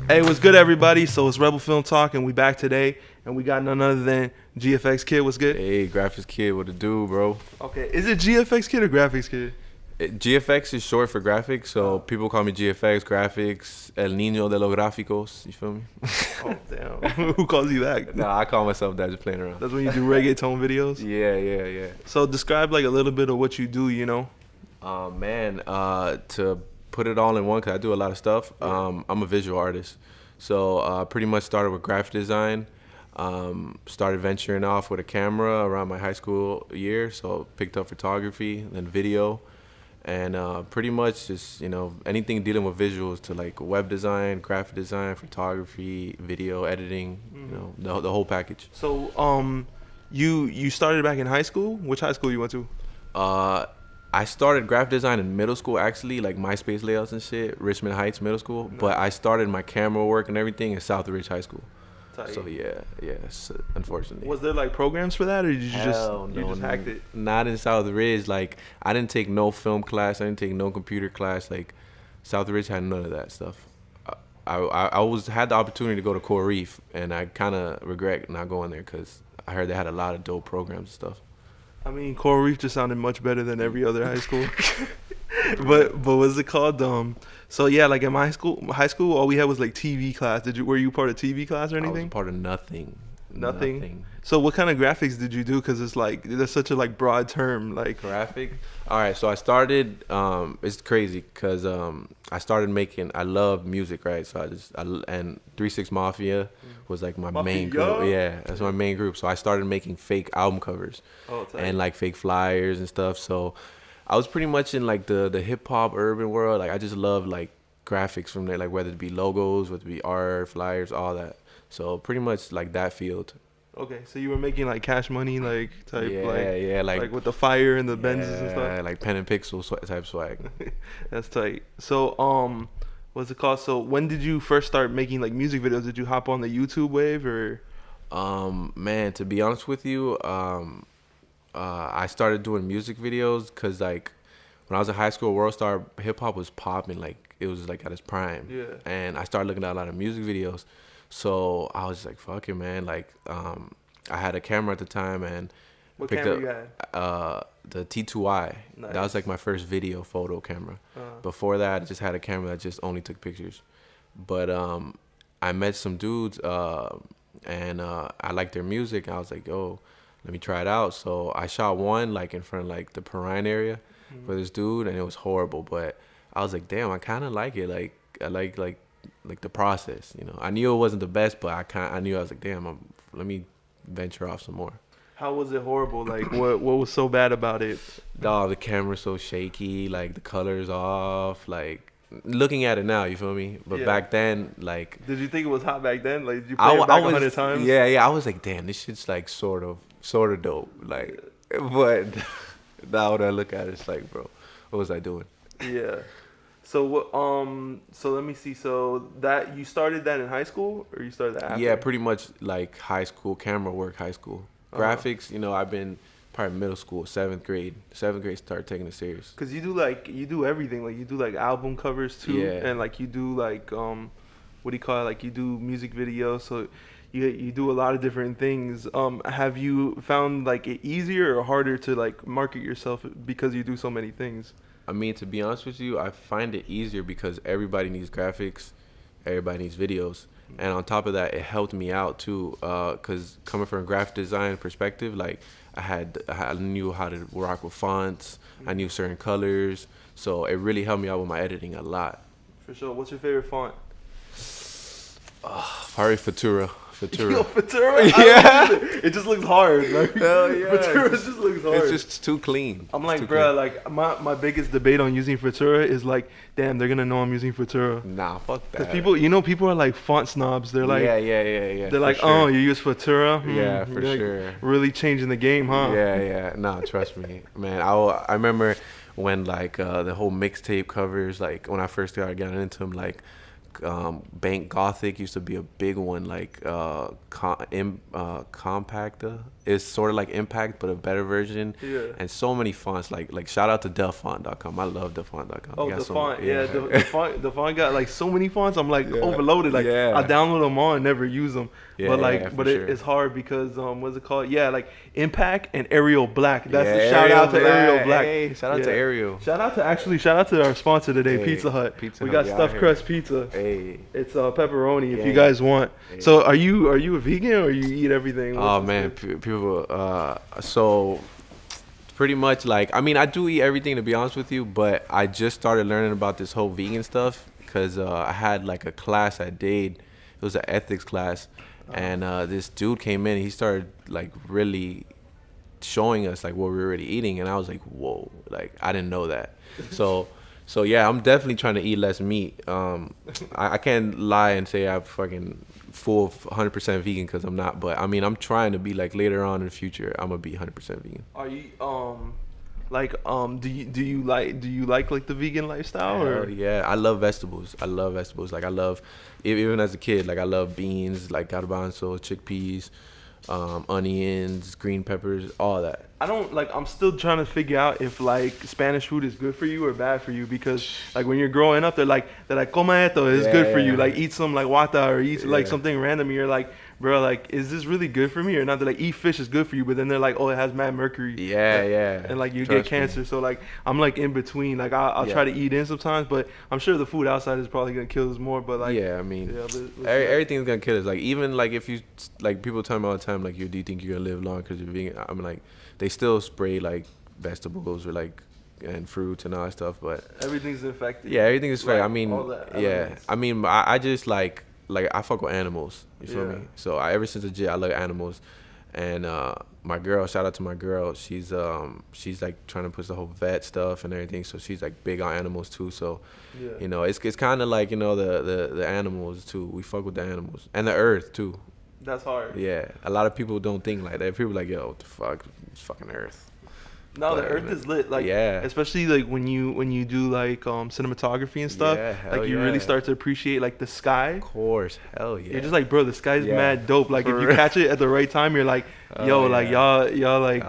Hey, what's good, everybody? So it's Rebel Film Talk, and we back today, and we got none other than GFX Kid. What's good? Hey, GFX Kid, what it do, bro? Okay, is it GFX Kid or Graphics Kid? GFX is short for graphics, so people call me GFX, graphics, El Niño de los Gráficos, you feel me? Oh, damn. Who calls you that? Nah, I call myself that, just playing around. That's when you do reggaeton videos? Yeah. So describe like a little bit of what you do, you know? To put it all in one, because I do a lot of stuff, I'm a visual artist. So pretty much started with graphic design, started venturing off with a camera around my high school year, so picked up photography, then video, and pretty much just, anything dealing with visuals to like web design, graphic design, photography, video editing, the whole package. So you started back in high school? Which high school you went to? I started graphic design in middle school, actually, like MySpace layouts and shit, Richmond Heights Middle School. Nice. But I started my camera work and everything in South Ridge High School. Tight. So unfortunately. Was there like programs for that, or did you just hacked it? Not in South Ridge. Like, I didn't take no film class. I didn't take no computer class. Like, South Ridge had none of that stuff. I had the opportunity to go to Coral Reef, and I kind of regret not going there because I heard they had a lot of dope programs and stuff. I mean, Coral Reef just sounded much better than every other high school. but what's it called? So yeah, like in my high school, all we had was like TV class. Were you part of TV class or anything? I was part of nothing. Nothing. So what kind of graphics did you do? Because it's like there's such a like broad term, like graphic. All right, so I started. It's crazy because I started making. I love music, right? So and 3-6 Mafia was like my main group. Yeah, that's my main group. So I started making fake album covers and like fake flyers and stuff. So I was pretty much in like the hip hop urban world. Like I just love like graphics from there, like whether it be logos, whether it be art, flyers, all that. So pretty much like that field. Okay, so you were making like Cash Money like type, like with the fire and the Benzes and stuff. Yeah, like pen and pixel type swag. That's tight. So what's it called? So when did you first start making like music videos? Did you hop on the YouTube wave or? Man, to be honest with you, I started doing music videos because like when I was in high school, World Star hip hop was popping, like it was like at its prime. Yeah. And I started looking at a lot of music videos. So I was like, fuck it, man. Like, I had a camera at the time and what camera you had? The T2i. Nice. That was like my first video photo camera. Before that, I just had a camera that just only took pictures. But I met some dudes and I liked their music. I was like, oh, let me try it out. So I shot one like in front of like the Perrine area for this dude, and it was horrible. But I was like, damn, I kind of like it. Like I like the process, I knew it wasn't the best, but I knew I was like, damn, let me venture off some more. How was it horrible? Like, what was so bad about it? Dog, the camera's so shaky, like the color's off, like looking at it now, you feel me? But back then, like, did you think it was hot back then? Like, did you play it back 100 times? Yeah, I was like, damn, this shit's like sort of dope, like, but now when I look at it, it's like, bro, what was I doing? Yeah. So so let me see. So that you started that in high school, or you started that after? Yeah, pretty much like high school, camera work, high school. Graphics, I've been probably middle school, 7th grade. 7th grade started taking it serious. Cause you do everything. Like you do like album covers too, and like you do like what do you call it? Like you do music videos. So you do a lot of different things. Have you found like it easier or harder to like market yourself because you do so many things? I mean, to be honest with you, I find it easier because everybody needs graphics, everybody needs videos. And on top of that, it helped me out too, because coming from a graphic design perspective, like I knew how to rock with fonts, I knew certain colors, so it really helped me out with my editing a lot. For sure. What's your favorite font? Probably Futura. Yo, Futura? Yeah. It just looks hard. Like, hell yeah. Futura just looks hard. It's just too clean. I'm like, bro, like my biggest debate on using Futura is like, damn, they're gonna know I'm using Futura. Nah, fuck that. Because people are like font snobs. They're like, yeah. They're like, oh, you use Futura? Yeah, for sure. Like, really changing the game, huh? Yeah. Nah, trust me, man. I remember when like the whole mixtape covers, like when I first started getting into them, like Bank Gothic used to be a big one, like Compacta. It's sort of like Impact, but a better version. Yeah. And so many fonts, like shout out to Delfont.com. I love Delfont.com. Oh, the font, the font got like so many fonts. I'm like overloaded. Like I download them all and never use them. It's hard because what's it called? Yeah, like Impact and Arial Black. That's the shout out to Arial Black. Hey, shout out to Arial. Shout out to our sponsor today, Pizza Hut. We got stuffed crust pizza. Hey, it's pepperoni if you guys want. Hey. So are you a vegan or you eat everything? Oh man, people. So pretty much like I do eat everything, to be honest with you, but I just started learning about this whole vegan stuff because I had like a class at Dade. It was an ethics class. And this dude came in and he started like really showing us like what we were already eating, and I was like, whoa, like I didn't know that. So yeah, I'm definitely trying to eat less meat. I can't lie and say I'm fucking full 100% vegan because I'm not, but I'm trying to be like later on in the future I'm gonna be 100% vegan. Are you do you like the vegan lifestyle? Or? Yeah, I love vegetables. Like I love, even as a kid, like I love beans, like garbanzo, chickpeas, onions, green peppers, all that. I'm still trying to figure out if like Spanish food is good for you or bad for you, because like when you're growing up they're like coma esto, it's good for you, like eat some like wata or eat like something random, and you're like, bro, like is this really good for me or not? They're like, eat fish is good for you, but then they're like, oh, it has mad mercury, and like you get cancer. So like I'm like in between, like I'll try to eat in sometimes, but I'm sure the food outside is probably gonna kill us more. But like everything's gonna kill us. Like even like if you like, people tell me all the time like, do you think you're gonna live long because you're vegan? I'm like, they still spray like vegetables or like and fruits and all that stuff, but everything's infected. Yeah, everything is fake. Like, I just like I fuck with animals. You feel me? So ever since the jit, I love animals. And my girl, shout out to my girl. She's like trying to push the whole vet stuff and everything. So she's like big on animals too. So you know, it's kind of like, you know, the animals too. We fuck with the animals and the earth too. That's hard. Yeah, a lot of people don't think like that. People are like, yo, what the fuck, it's fucking earth. No, the earth is lit. Like, especially like when you do like cinematography and stuff. Like you really start to appreciate like the sky. Of course, hell yeah. You're just like, bro, the sky's mad dope. Like if you catch it at the right time, you're like, yo, like y'all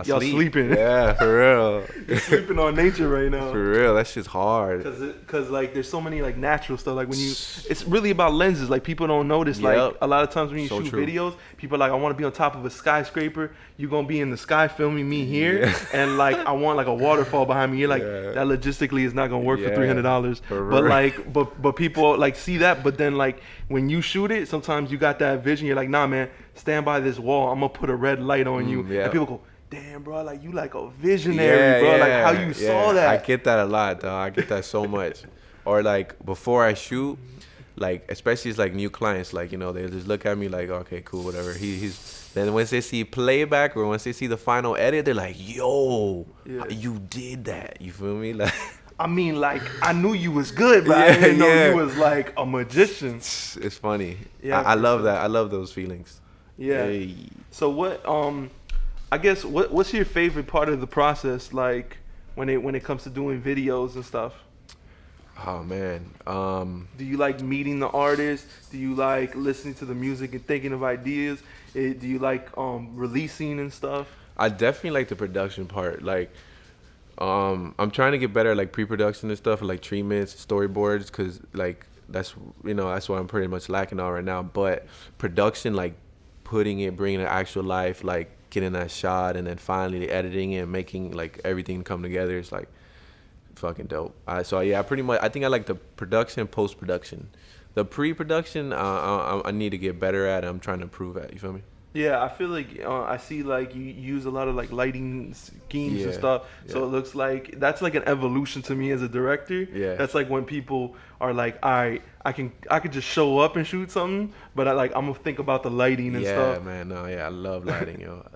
sleeping. Yeah, for real. You're sleeping on nature right now. For real, that shit's hard. Cause like there's so many like natural stuff. Like when it's really about lenses. Like people don't notice. Like a lot of times when you shoot videos, people are like, I want to be on top of a skyscraper. You're gonna be in the sky filming me here, and like I want like a waterfall behind me. You're like, that logistically is not gonna work for $300. But like, but people like see that. But then like when you shoot it, sometimes you got that vision. You're like, nah, man, stand by this wall. I'm gonna put a red light on you. And people go, damn, bro, like you like a visionary, bro. Like how you saw that. I get that a lot, dog. I get that so much. Or like before I shoot, like especially it's like new clients, like, you know, they just look at me like, okay, cool, whatever. He's then once they see playback or once they see the final edit, they're like, yo, you did that. You feel me? Like, I mean, like, I knew you was good, but I didn't know you was like a magician. It's funny. Yeah, I love that. I love those feelings. Yeah. Hey. So what? I guess what's your favorite part of the process? Like when it comes to doing videos and stuff. Oh man. Do you like meeting the artist? Do you like listening to the music and thinking of ideas? Do you like releasing and stuff? I definitely like the production part. Like, I'm trying to get better at like pre-production and stuff, like treatments, storyboards, because like that's what I'm pretty much lacking on right now. But production, like bringing it actual life, like getting that shot, and then finally editing it and making like everything come together is like fucking dope. I think I like the production, post-production. The pre-production, I need to get better at. I'm trying to improve at. You feel me? Yeah, I feel like I see like you use a lot of like lighting schemes and stuff. So it looks like that's like an evolution to me as a director. Yeah, that's like when people are like, all right, I could just show up and shoot something, but I'm gonna think about the lighting and stuff. Yeah, man, no, I love lighting, yo.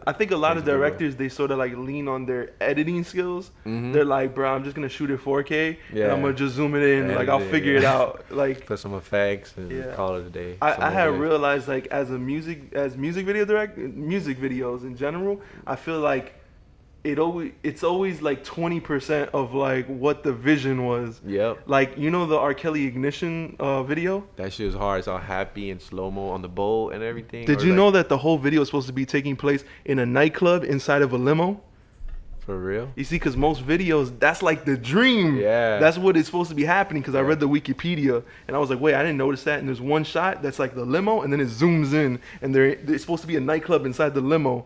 I think a lot of directors, they sort of like lean on their editing skills. Mm-hmm. They're like, bro, I'm just gonna shoot it 4K and I'm gonna just zoom it in, like I'll figure it out, like put some effects and call it a day. I had realized like as music videos in general, I feel like it's always like 20% of like what the vision was. Yep. Like, you know the R. Kelly Ignition video? That shit was hard. It's all happy and slow-mo on the boat and everything. Did you know that the whole video is supposed to be taking place in a nightclub inside of a limo? For real? You see, because most videos, that's like the dream. Yeah. That's what is supposed to be happening, because I read the Wikipedia, and I was like, wait, I didn't notice that. And there's one shot that's like the limo, and then it zooms in, and it's supposed to be a nightclub inside the limo.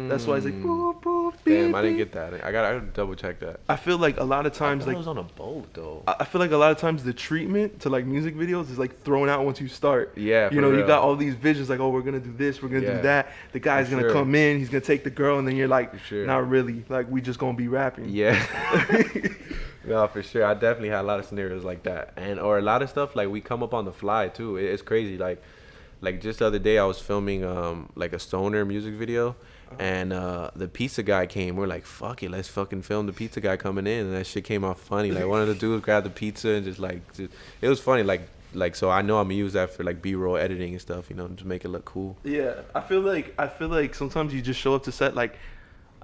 That's why it's like, boop, boop, beep, damn, I didn't beep. get that. I gotta double check that. I feel like a lot of times, like, it was on a boat, though. I feel like a lot of times the treatment to like music videos is like thrown out once you start. Yeah, you know, real. you got all these visions like, oh, we're gonna do this, we're gonna do that. The guy's gonna come in, he's gonna take the girl, and then you're like, not really. Like, we just gonna be rapping. Yeah. No, for sure. I definitely had a lot of scenarios like that, or a lot of stuff like we come up on the fly too. It's crazy. Like just the other day, I was filming like a stoner music video. And the pizza guy came. We're like, fuck it, let's fucking film the pizza guy coming in. And that shit came out funny. Like, one of the dudes grabbed the pizza and just it was funny. Like so I know I'm gonna use that for like B-roll editing and stuff, you know, to make it look cool. Yeah, I feel like sometimes you just show up to set like,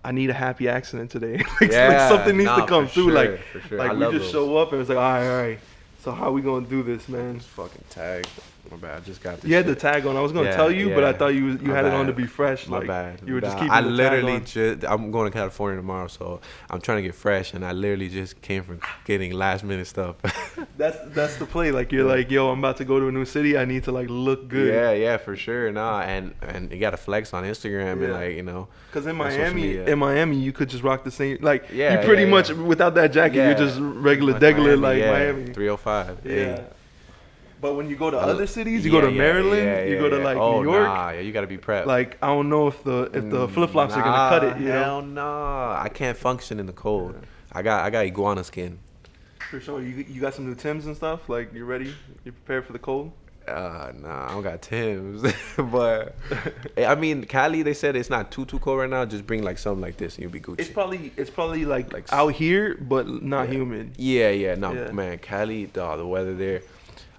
I need a happy accident today. like something needs to come through. Sure, for sure. Like we just show up and it's like, all right. So how we gonna do this, man? Just fucking tag. My bad. I just got this. You had the tag on. I was gonna tell you, but I thought you had it on to be fresh. My like, bad. You were just keeping I the literally tag on. I'm going to California tomorrow, so I'm trying to get fresh, and I literally just came from getting last minute stuff. That's the play. Like, you're like, yo, I'm about to go to a new city. I need to like look good. Yeah, for sure. Nah, and you got to flex on Instagram and like, you know. Because in Miami, you could just rock the same. Like, you pretty pretty much without that jacket, you're just regular degular like Miami. 305. Yeah. Hey. But when you go to other cities, you go to Maryland, you go to like New York. Nah, you gotta be prepped. Like, I don't know if the flip flops are gonna cut it. You hell know? no, I can't function in the cold. I got iguana skin. For sure. You got some new Timbs and stuff. Like, you ready? You prepared for the cold? Nah, I don't got Timbs. But I mean, Cali, they said it's not too cold right now. Just bring like something like this and you'll be Gucci. It's probably like out here, but not humid. Yeah. No, man, Cali, the weather there.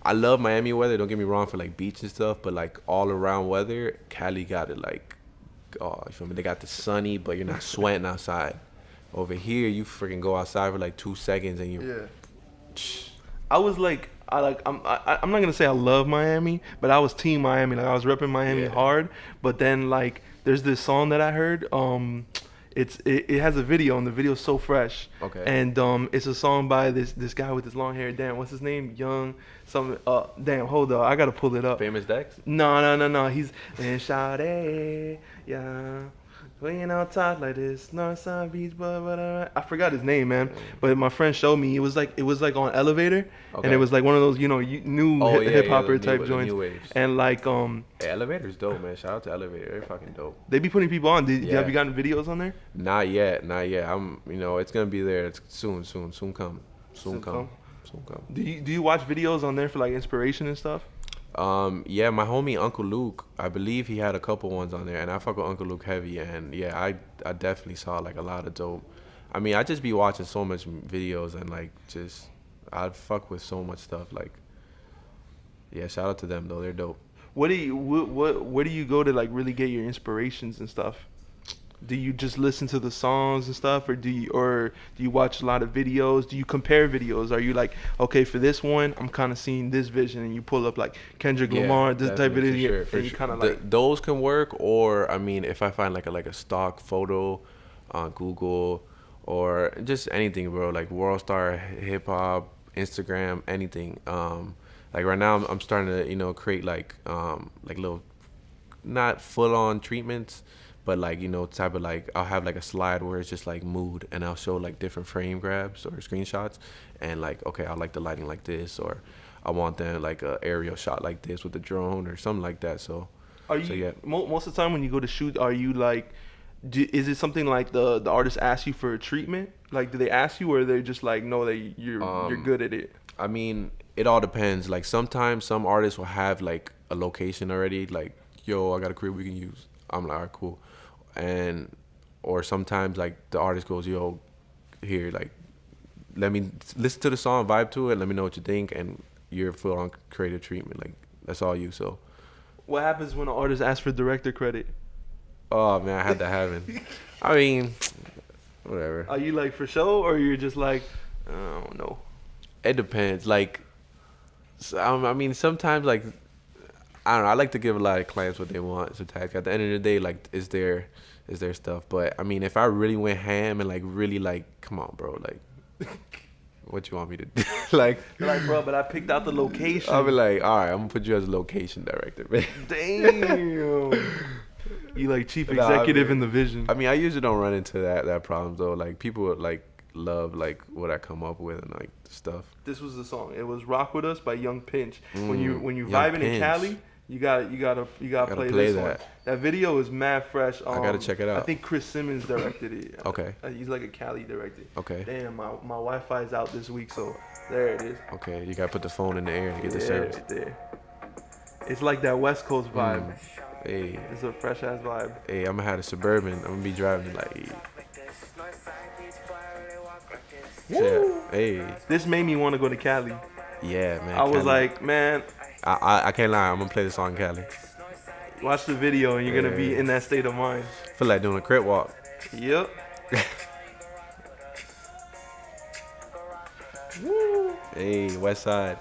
I love Miami weather. Don't get me wrong for like beach and stuff, but like all around weather, Cali got it like, oh, you feel me? They got the sunny, but you're not sweating outside. Over here, you freaking go outside for like 2 seconds and you. Yeah. I'm not gonna say I love Miami, but I was team Miami. Like, I was repping Miami hard. But then like, there's this song that I heard. It has a video, and the video's so fresh. Okay. And it's a song by this guy with his long hair. Damn, what's his name? Young something. Damn, hold on, I gotta pull it up. Famous Dex? No. He's in Sade, yeah. We ain't out talk like this, Northside Beach, blah. I forgot his name, man. But my friend showed me. It was like on Elevator, and it was like one of those, you know, new hip hopper type joints. And like Elevator's dope, man. Shout out to Elevator. They're fucking dope. They be putting people on. Have you gotten videos on there? Not yet. I'm, you know, it's gonna be there. It's soon come. Do you watch videos on there for like inspiration and stuff? Yeah, my homie Uncle Luke, I believe he had a couple ones on there, and I fuck with Uncle Luke heavy, and yeah, I definitely saw like a lot of dope. I mean, I just be watching so much videos, and like just I fuck with so much stuff. Like, yeah, shout out to them though, they're dope. Where do you go to like really get your inspirations and stuff? Do you just listen to the songs and stuff, or do you watch a lot of videos? Do you compare videos? Are you like, okay, for this one, I'm kind of seeing this vision, and you pull up like Kendrick Lamar, this type of video, and you kind of like those can work. Or I mean, if I find like a stock photo on Google or just anything, bro, like World Star, hip hop, Instagram, anything. Like right now, I'm starting to, you know, create like little, not full on treatments, but like, you know, type of like, I'll have like a slide where it's just like mood, and I'll show like different frame grabs or screenshots, and like, okay, I like the lighting like this, or I want them like a aerial shot like this with the drone or something like that. So most of the time when you go to shoot, are you like, is it something like the artist asks you for a treatment? Like, do they ask you, or are they just like, no, that you're good at it? I mean, it all depends. Like, sometimes some artists will have like a location already, like, yo, I got a crib we can use. I'm like, all right, cool. Or sometimes like the artist goes, yo, here, like, let me listen to the song, vibe to it, let me know what you think, and you're full on creative treatment. Like, that's all you. So what happens when an artist asks for director credit? Oh man, I had that happen. I mean, whatever. Are you like for show, or you're just like, I don't know? It depends. Like, so, I mean, sometimes like, I don't know. I like to give a lot of clients what they want. So at the end of the day, like, is their stuff. But I mean, if I really went ham and like really like, come on, bro, like, what you want me to do? Like, bro, but I picked out the location. I'll be like, all right, I'm gonna put you as a location director, man. Damn. You like chief executive in the vision. I mean, I usually don't run into that problem though. Like, people like love like what I come up with and like stuff. This was the song. It was "Rock With Us" by Young Pinch. When you Young vibing Pinch. in Cali, you gotta play this one. That video is mad fresh. I gotta check it out. I think Chris Simmons directed it. Okay. He's like a Cali director. Okay. Damn, my Wi-Fi is out this week, so there it is. Okay, you gotta put the phone in the air to get the service. Right there. It's like that West Coast vibe. Hey. It's a fresh ass vibe. Hey, I'm gonna have a Suburban. I'm gonna be driving like. Woo! Hey. This made me want to go to Cali. Yeah, man. I was like, man. I can't lie. I'm gonna play the song Cali. Watch the video and you're gonna be in that state of mind. Feel like doing a crip walk. Yep. Woo! Hey, West Side.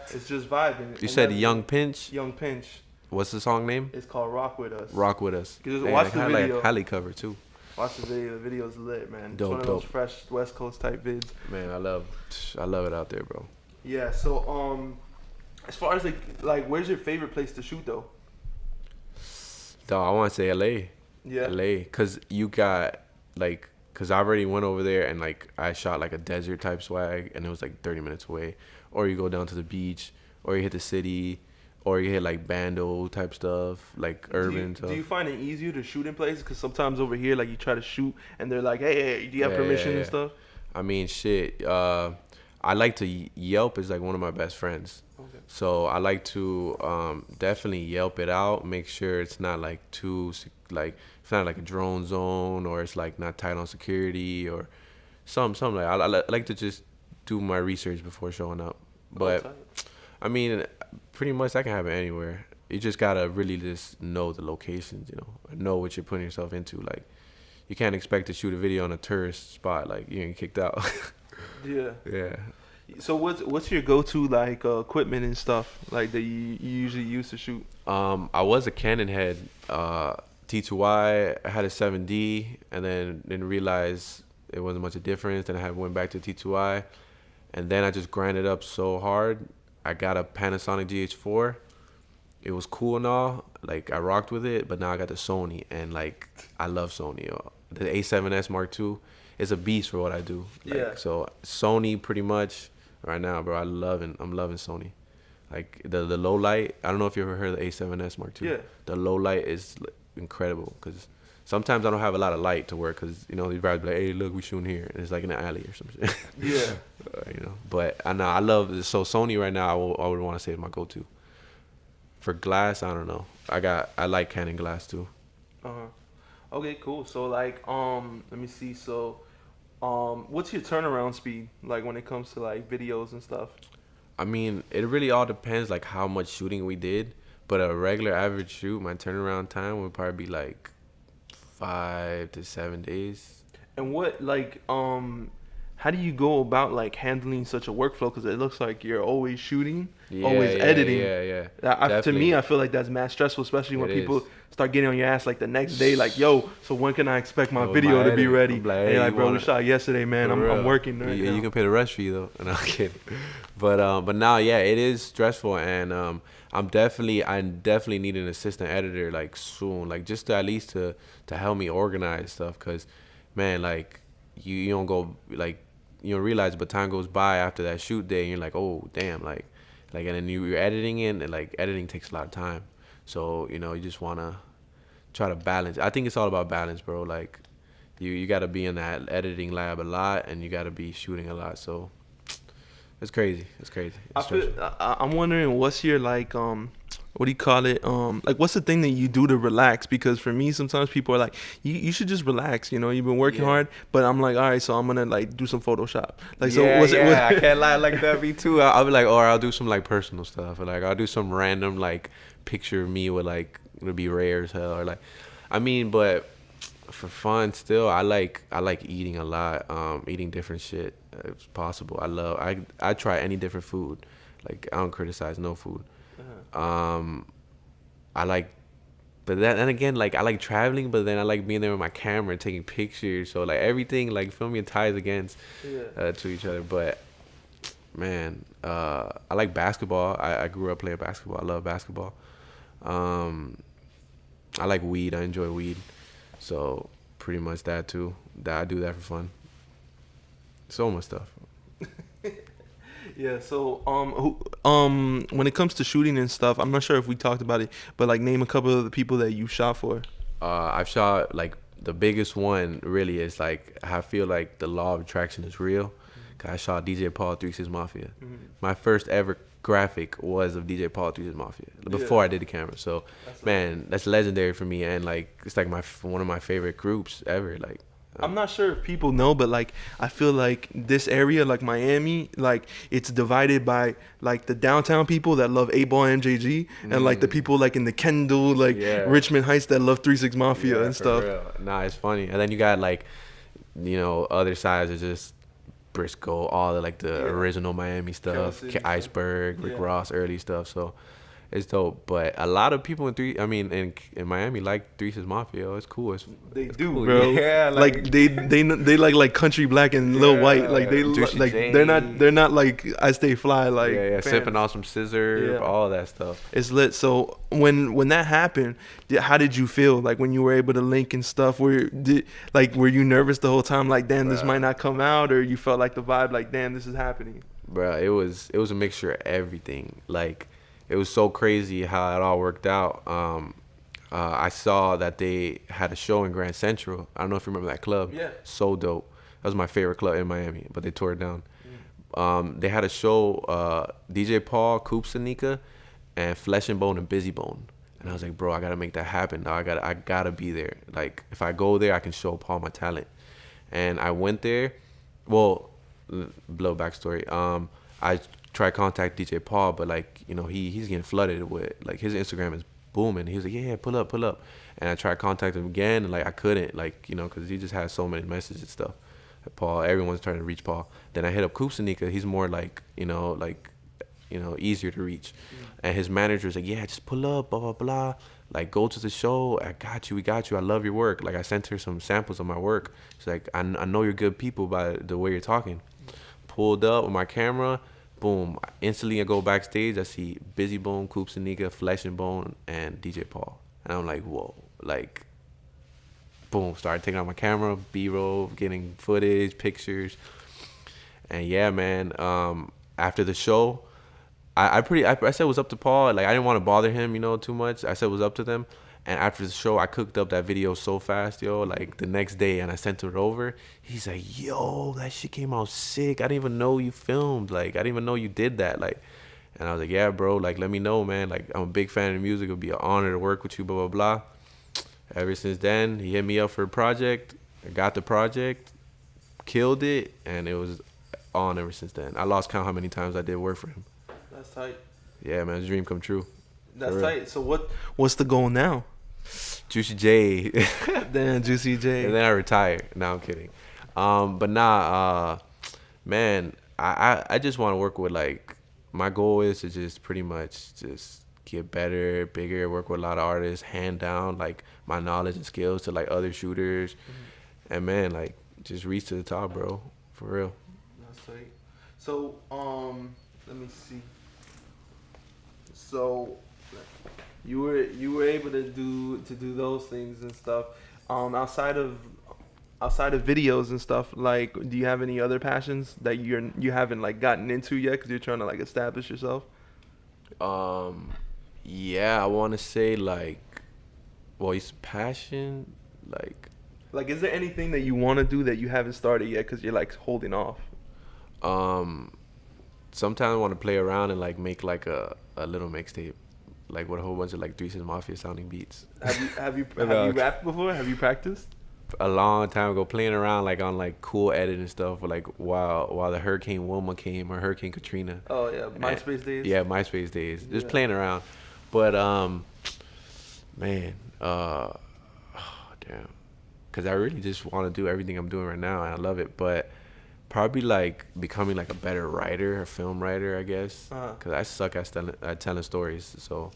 It's just vibing. You said Young Pinch? Young Pinch. What's the song name? It's called "Rock With Us." Rock With Us. Watch the video. Like Halle cover too. Watch the video. The video's lit, man. Dope, it's one of those fresh West Coast type vids. Man, I love it out there, bro. Yeah. So as far as like, where's your favorite place to shoot though? Dog, I want to say LA. Yeah. LA, cause you got like, cause I already went over there and like I shot like a desert type swag and it was like 30 minutes away. Or you go down to the beach, or you hit the city, or you hit like bando type stuff, like urban stuff. Do you find it easier to shoot in places? Cause sometimes over here, like you try to shoot and they're like, hey, do you have permission and stuff? I mean, shit. I like to Yelp is like one of my best friends. Okay. So I like to definitely Yelp it out, make sure it's not like too like it's not like a drone zone or it's like not tight on security or something like. I like to just do my research before showing up. But I mean, pretty much that can happen anywhere. You just gotta really just know the locations, you know what you're putting yourself into. Like, you can't expect to shoot a video on a tourist spot like you ain't kicked out. Yeah. Yeah. So what's your go-to like equipment and stuff like that you usually use to shoot? I was a Canon head, T2i. I had a 7D, and then didn't realize it wasn't much of a difference. Then I went back to T2i, and then I just grinded up so hard. I got a Panasonic GH4. It was cool and all, like I rocked with it, but now I got the Sony, and like I love Sony. The A7S Mark II is a beast for what I do. Like, yeah. So Sony pretty much right now, bro. I'm loving Sony. Like the low light. I don't know if you ever heard of the A7S Mark II. Yeah. The low light is incredible because sometimes I don't have a lot of light to work because these guys be like, hey, look, we shooting here, and it's like in the alley or something. Yeah. But I know I love so Sony right now. I would want to say is my go-to. For glass, I don't know. I like Canon glass too. Okay, cool. So like, let me see. So, what's your turnaround speed like when it comes to like videos and stuff? I mean, it really all depends like how much shooting we did. But a regular average shoot, my turnaround time would probably be like 5 to 7 days. And what like how do you go about like handling such a workflow? Because it looks like you're always shooting, always editing. Yeah. To me, I feel like that's mad stressful, especially when people start getting on your ass like the next day, like, yo, so when can I expect my video to be ready? Like, and you're like, bro, we shot yesterday, man. I'm working right now. You can pay the rush fee though. No, I'm kidding. But now, yeah, it is stressful, and I definitely need an assistant editor like soon, like just to at least to help me organize stuff, cause man, like you don't go like. You don't realize, but time goes by after that shoot day, and you're like, oh, damn, like, and then you're editing it, and like editing takes a lot of time. So you just wanna try to balance. I think it's all about balance, bro. Like, you gotta be in that editing lab a lot, and you gotta be shooting a lot. So it's crazy. I'm wondering what's your like what do you call it? Like, what's the thing that you do to relax? Because for me, sometimes people are like, you should just relax. You've been working hard, but I'm like, all right, so I'm gonna like do some Photoshop. Like, I can't lie like that. Me too. I'll be like, or I'll do some like personal stuff, or like I'll do some random like picture of me with like it'll be rare as hell, or like, I mean, but For fun, still, I like eating a lot. Eating different shit if possible. I try any different food. Like I don't criticize no food. I like, but then again, like I like traveling, but then I like being there with my camera and taking pictures. So like everything, like filming ties against to each other. But man, I like basketball. I grew up playing basketball. I love basketball. I like weed. I enjoy weed. So pretty much that too. I do that for fun. So much stuff. Yeah. So when it comes to shooting and stuff, I'm not sure if we talked about it, but like name a couple of the people that you shot for. I've shot like the biggest one really is like I feel like the law of attraction is real. I shot DJ Paul 3 Mafia. My first ever graphic was of DJ Paul 3 Mafia before I did the camera. So that's legendary for me, and like it's like one of my favorite groups ever. Like I'm not sure if people know, but like I feel like this area, like Miami, like it's divided by like the downtown people that love 8-Ball MJG and like the people like in the Kendall, like Richmond Heights that love 3 Mafia and stuff. Real. Nah, it's funny. And then you got like, other sides are just Briscoe, all the like the original Miami stuff, Iceberg, Rick Ross, early stuff. So it's dope. But a lot of people in Miami like 3 Mafia. It's cool. They it's do, cool. bro. Yeah, like they like country black and Lil White. Like they like they're not like I Stay Fly. Like sipping on some scissor, all that stuff. It's lit. So when that happened, how did you feel? Like when you were able to link and stuff, were you nervous the whole time? Like damn, this might not come out, or you felt like the vibe, like damn, this is happening. Bro, it was a mixture of everything. Like it was so crazy how it all worked out. I saw that they had a show in Grand Central. I don't know if you remember that club. Yeah. So dope. That was my favorite club in Miami, but they tore it down. They had a show, DJ Paul, Xxxtentacion, and Flesh and Bone and Busy Bone. And I was like, bro, I gotta make that happen. I gotta be there. Like if I go there, I can show Paul my talent. And I went there. Well, little backstory. I tried to contact DJ Paul, but like he's getting flooded with like his Instagram is booming. He was like, yeah, pull up, and I tried to contact him again, and like I couldn't, like because he just has so many messages and stuff. Paul, everyone's trying to reach Paul. Then I hit up Xxxtentacion. He's more like easier to reach, and his manager's like, yeah, just pull up, blah blah blah. Like go to the show. I got you. We got you. I love your work. Like I sent her some samples of my work. She's like, I know you're good people by the way you're talking. Pulled up with my camera. Boom. Instantly I go backstage. I see Busy Bone, Xxxtentacion, Flesh and Bone, and DJ Paul. And I'm like, whoa. Like, boom. Started taking out my camera, B-roll, getting footage, pictures. And yeah, man. After the show, I said it was up to Paul. Like I didn't want to bother him, too much. I said it was up to them. And after the show, I cooked up that video so fast, yo. Like the next day, and I sent it over. He's like, yo, that shit came out sick. I didn't even know you filmed. Like I didn't even know you did that. Like, and I was like, yeah, bro. Like let me know, man. Like I'm a big fan of music. It'll be an honor to work with you. Blah blah blah. Ever since then, he hit me up for a project. I got the project, killed it, and it was on ever since then. I lost count how many times I did work for him. That's tight. Yeah, man, dream come true. That's tight. So what's the goal now? Juicy J. Damn, Juicy J. And then I retired. No, I'm kidding. But nah, man, I just want to work with like, my goal is to just pretty much just get better, bigger, work with a lot of artists, hand down like my knowledge and skills to like other shooters, and man, like just reach to the top, bro, for real. That's tight. So let me see. So you were able to do those things and stuff. Outside of videos and stuff, like, do you have any other passions that you haven't like gotten into yet because you're trying to like establish yourself? Yeah, I want to say like, well, it's passion, like is there anything that you want to do that you haven't started yet because you're like holding off? Sometimes I want to play around and like make like a little mixtape, like with a whole bunch of like 3 Mafia sounding beats. Have you rapped before? Have you practiced? A long time ago, playing around like on like cool edit and stuff, like while the Hurricane Wilma came or Hurricane Katrina. Oh yeah, MySpace days. Yeah, MySpace days. Just playing around, but man, oh, damn. because I really just want to do everything I'm doing right now, and I love it. But probably like becoming like a better writer, a film writer, I guess, because I suck at telling stories. So.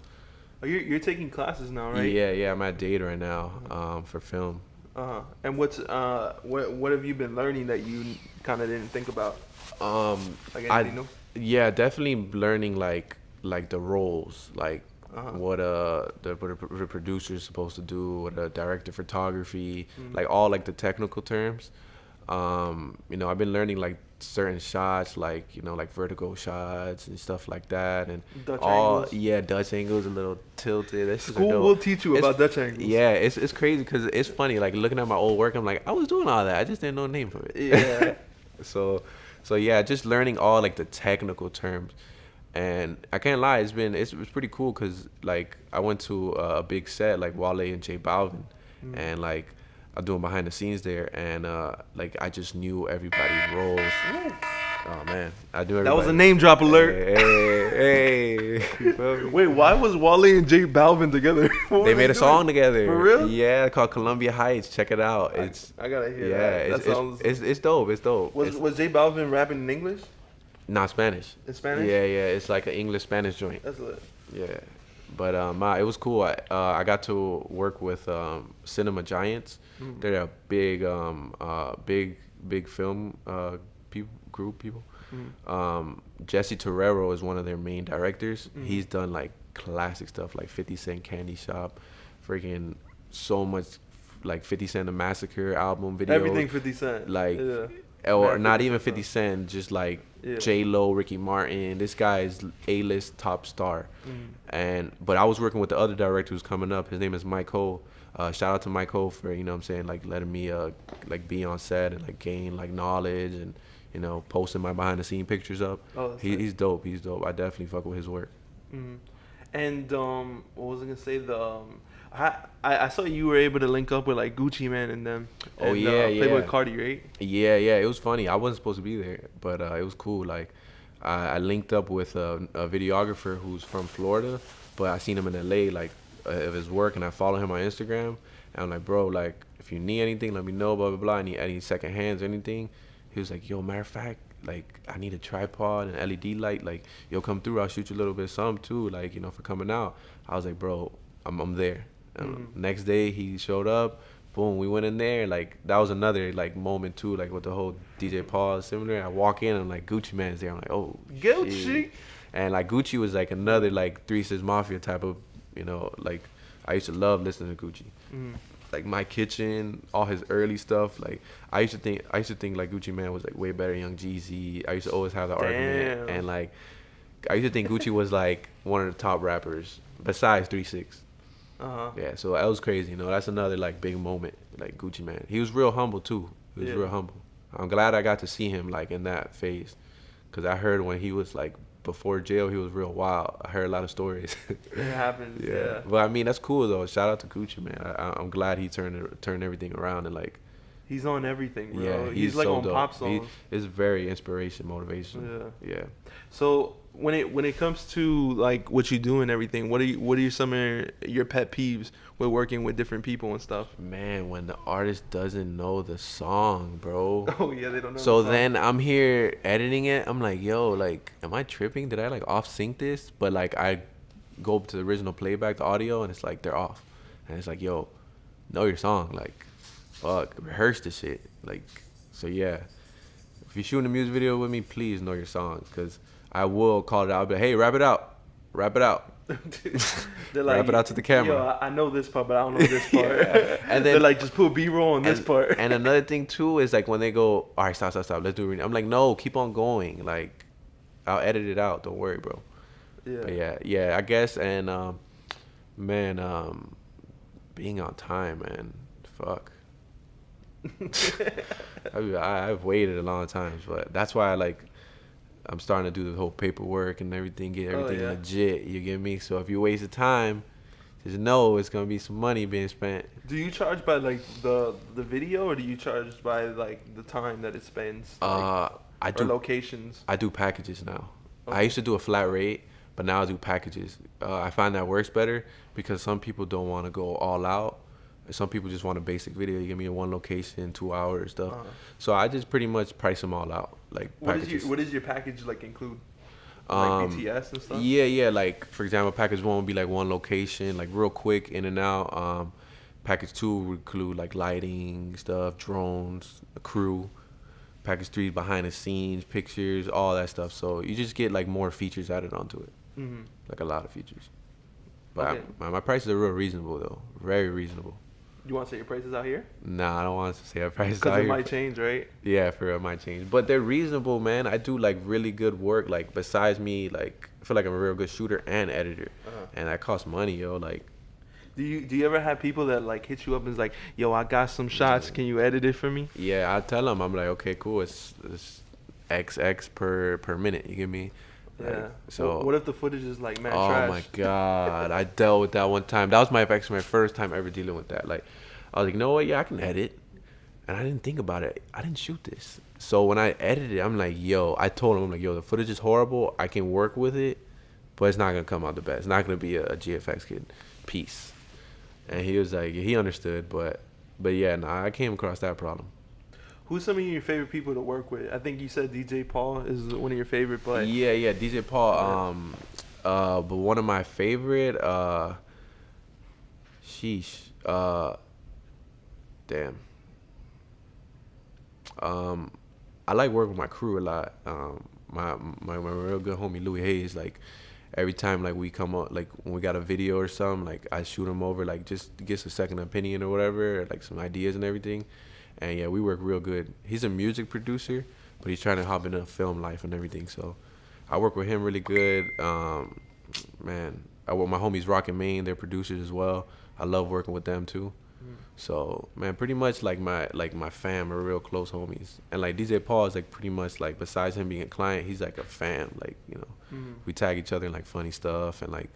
Oh, you're taking classes now, right? Yeah. I'm at Dade right now, for film. And what have you been learning that you kind of didn't think about? Like anything new? Yeah, definitely learning like the roles, like what the producer is supposed to do, what a director photography, like all like the technical terms. You know, I've been learning like certain shots, like, you know, like vertical shots and stuff like that, and Dutch angles. Yeah, Dutch angles, a little tilted. School will teach you about Dutch angles. Yeah, it's crazy because it's funny. Like looking at my old work, I'm like, I was doing all that. I just didn't know the name for it. Yeah. So yeah, just learning all like the technical terms, and I can't lie, it's pretty cool because like I went to a big set like Wale and J Balvin, and like I'm doing behind the scenes there, and like I just knew everybody's roles. Oh man, I knew everybody. That was a name drop alert. Hey. Wait, why was Wale and J Balvin together? They made a song together. For real? Yeah, called Columbia Heights. Check it out. I gotta hear that. Yeah, it's dope. It's dope. Was J Balvin rapping in English? Not Spanish. In Spanish? Yeah. It's like an English-Spanish joint. That's lit. Yeah. But it was cool. I got to work with Cinema Giants. They're a big film people. Jesse Torero is one of their main directors. He's done like classic stuff like 50 Cent Candy Shop, freaking so much, like 50 Cent The Massacre album video. Everything 50 Cent. Like, or not even 50 Cent, just like J-Lo, Ricky Martin. This guy is A-list top star. But I was working with the other director who's coming up. His name is Mike Ho. Shout out to Mike Ho for, you know what I'm saying, like letting me like be on set and like gain like knowledge and, you know, posting my behind the scene pictures up. Oh, he's dope. He's dope. I definitely fuck with his work. And what was I gonna say? I saw you were able to link up with like Gucci Man and them. Oh and, yeah. Playboy Cardi, right? Yeah. It was funny. I wasn't supposed to be there, but it was cool. Like I linked up with a videographer who's from Florida, but I seen him in LA like of his work, and I follow him on Instagram. And I'm like, bro, like if you need anything, let me know. Blah blah blah. Any second hands or anything. He was like, yo, matter of fact, like I need a tripod and LED light. Like yo, come through. I'll shoot you a little bit of something too. Like, you know, for coming out. I was like, bro, I'm there. Next day he showed up. Boom, we went in there. Like that was another like moment too. Like with the whole DJ Paul similar. I walk in and I'm like, Gucci Man's there. I'm like, oh, Gucci. Shit. And like Gucci was like another like 3 6 Mafia type of, you know, like I used to love listening to Gucci. Like My Kitchen, all his early stuff. Like I used to think like Gucci Man was like way better than Young Jeezy. I used to always have the argument, and like I used to think Gucci was like one of the top rappers besides 3 6. Yeah, so that was crazy. You know, that's another like big moment. Like Gucci Man, he was real humble too. He was real humble. I'm glad I got to see him like in that phase, cause I heard when he was like before jail, he was real wild. I heard a lot of stories. It happens. Yeah. But I mean, that's cool though. Shout out to Gucci, man. I'm glad he turned everything around and like. He's on everything, bro. Yeah, he's like so on dope. pop songs. It's very inspiration, motivation. Yeah. So when it comes to like what you do and everything, what are some of your pet peeves with working with different people and stuff? Man, when the artist doesn't know the song, bro. Oh yeah, they don't know. So then I'm here editing it. I'm like, yo, like, am I tripping? Did I like off sync this? But like I go up to the original playback, the audio, and it's like they're off, and it's like, yo, know your song, like. Fuck, rehearse the shit. Like, so yeah. If you're shooting a music video with me, please know your songs, because I will call it out. But hey, rap it out. Rap it out. They're like, rap it out to the camera. Yo, I know this part, but I don't know this part. And then they're like, just put B-roll on this part. And another thing too is like when they go, all right, stop. Let's do it. I'm like, no, keep on going. Like, I'll edit it out. Don't worry, bro. Yeah. But yeah, I guess. And man, being on time, man. Fuck. I've waited a long time, but that's why I'm starting to do the whole paperwork and everything, get everything legit. You get me? So if you waste the time, just know it's gonna be some money being spent. Do you charge by like the video, or do you charge by like the time that it spends? Like, I do locations. I do packages now. Okay. I used to do a flat rate, but now I do packages. I find that works better because some people don't want to go all out. Some people just want a basic video. You give me a one location, 2 hours stuff. So I just pretty much price them all out. Like what does your package like include? Like BTS and stuff? Yeah. Like for example, package 1 would be like one location, like real quick in and out. Package 2 would include like lighting stuff, drones, a crew. Package 3 behind the scenes, pictures, all that stuff. So you just get like more features added onto it, like a lot of features. But my prices are real reasonable though, very reasonable. You want to say your prices out here? Nah, I don't want to say our prices out here. Because it might change, right? Yeah, for real, it might change. But they're reasonable, man. I do like really good work. Like besides me, like I feel like I'm a real good shooter and editor, and that costs money, yo. Like, do you ever have people that like hit you up and is like, yo, I got some shots, can you edit it for me? Yeah, I tell them, I'm like, okay, cool. It's XX per minute. You get me? Yeah. Like, so what if the footage is like mad Oh trash? my god, I dealt with that one time. That was my first time ever dealing with that. Like, I was like, you know what? Yeah, I can edit, and I didn't think about it. I didn't shoot this. So when I edited it, I'm like, yo, I told him, I'm like, yo, the footage is horrible. I can work with it, but it's not gonna come out the best. It's not gonna be a GFX Kid piece. And he was like, he understood, but yeah, nah, I came across that problem. Who's some of your favorite people to work with? I think you said DJ Paul is one of your favorite, but yeah, DJ Paul. But one of my favorite, damn. I like working with my crew a lot. My real good homie Louis Hayes, like every time like we come up, like when we got a video or something, like I shoot him over, like just to get a second opinion or whatever, or, like some ideas and everything. And yeah, we work real good. He's a music producer, but he's trying to hop into film life and everything. So I work with him really good. Man, I work with my homies Rock and Maine. They're producers as well. I love working with them too. So man, pretty much like my fam are real close homies. And like DJ Paul is like pretty much like, besides him being a client, he's like a fam. Like, you know, we tag each other in like funny stuff and like,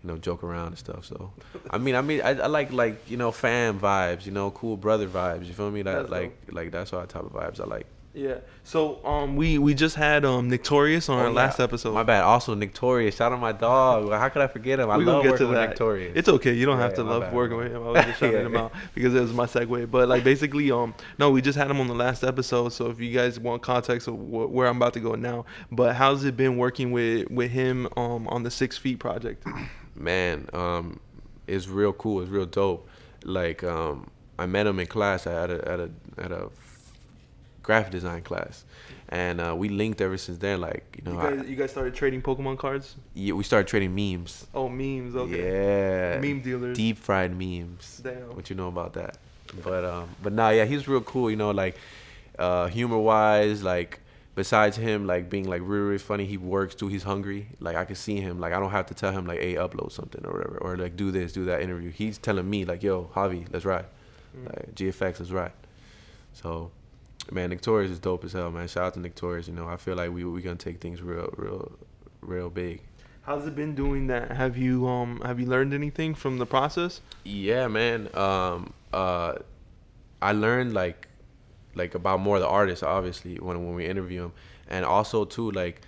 you know, joke around and stuff. So I like, you know, fam vibes, you know, cool brother vibes. You feel me? That like that's all type of vibes I like. Yeah. So we just had Victorious on our last episode. My bad. Also Victorious. Shout out my dog. How could I forget him? I love working with Victorious. It's okay. You don't have to love working with him. I was just shouting him out because it was my segue. But like basically, no, we just had him on the last episode. So if you guys want context of where I'm about to go now, but how's it been working with him on the 6 Feet project? Man, it's real cool. It's real dope. Like I met him in class at a graphic design class, and we linked ever since then. Like, you know, you guys started trading Pokemon cards. Yeah, we started trading memes. Oh, memes. Okay. Yeah, meme dealers. Deep fried memes. Damn. What you know about that? But nah, yeah, he's real cool. You know, like humor wise, like besides him like being like really funny, he works too. He's hungry. Like I can see him. Like I don't have to tell him like, hey, upload something or whatever, or like do this, do that interview. He's telling me like, yo, Javi, let's ride. Like GFX, let's ride. So. Man, Victorious is dope as hell, man. Shout out to Victorious. You know, I feel like we gonna take things real big. How's it been doing that? Have you learned anything from the process? Yeah, man. I learned like about more of the artists, obviously, when we interview them, and also too like